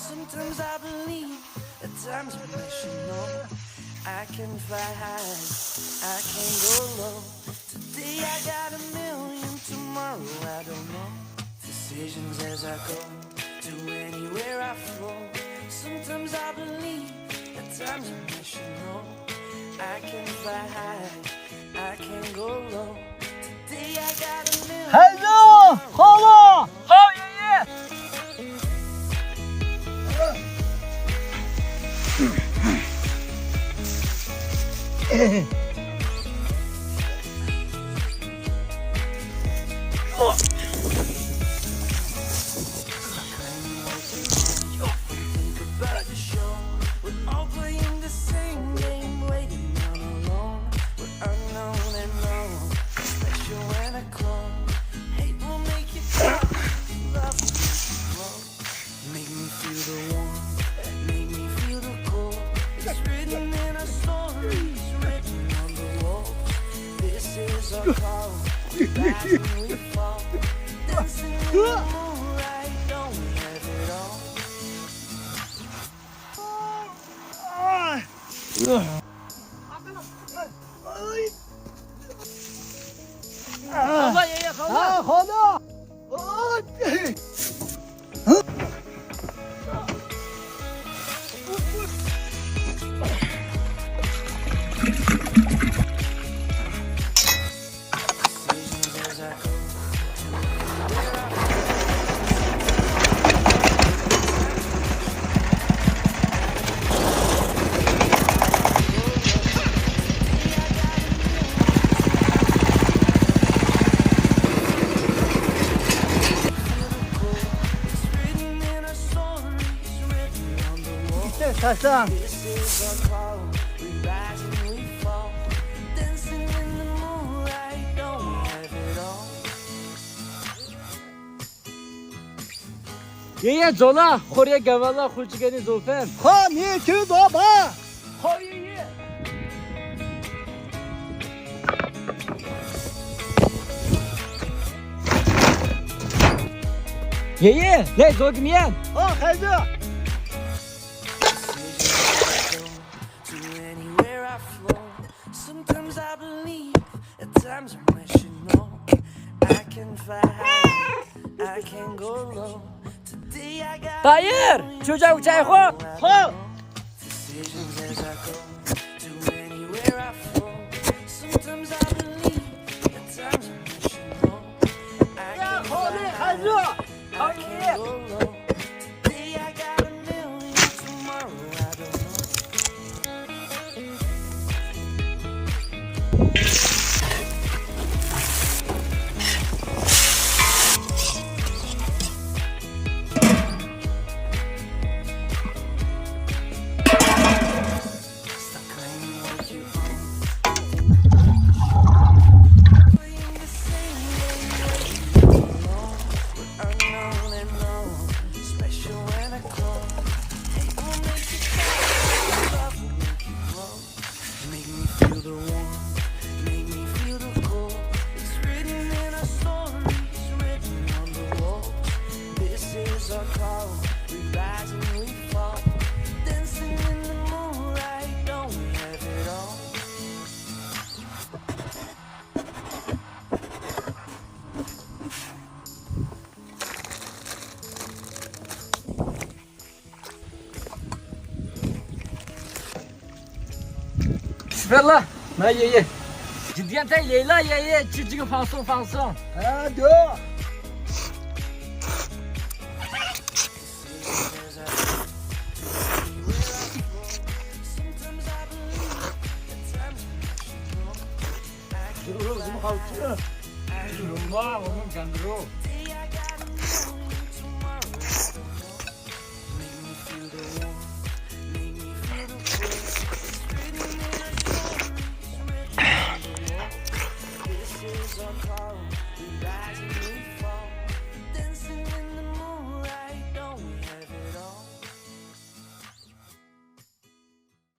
Sometimes I believe, at times I wish you know I can fly high, I can go low. Today I got a million, tomorrow I don't know. Decisions as I go, to anywhere I flow. Sometimes I believe, at times I wish you know I can fly high, I can go low. Today I got a million. Hello, hello, how are you? Taşan. Ye zola, xorya gavala xurjigani zolfen. Ha, ne tu baba? Xorya ye. Ye, le zogmiyan. Ha, haydi. Sometimes I believe, at times I wish you know I can fly high, I can go low. Today I got Hayır, çocuğa uçay ho. Ho. Decisions as I go to anywhere I flow. Sometimes I believe, at times I wish you know I can fly high, I can go low. Today I got a million, tomorrow I don't know. Bismillah, na ye. Ciddiyen tay Leyla ye, çocuğu fanson. Hadi.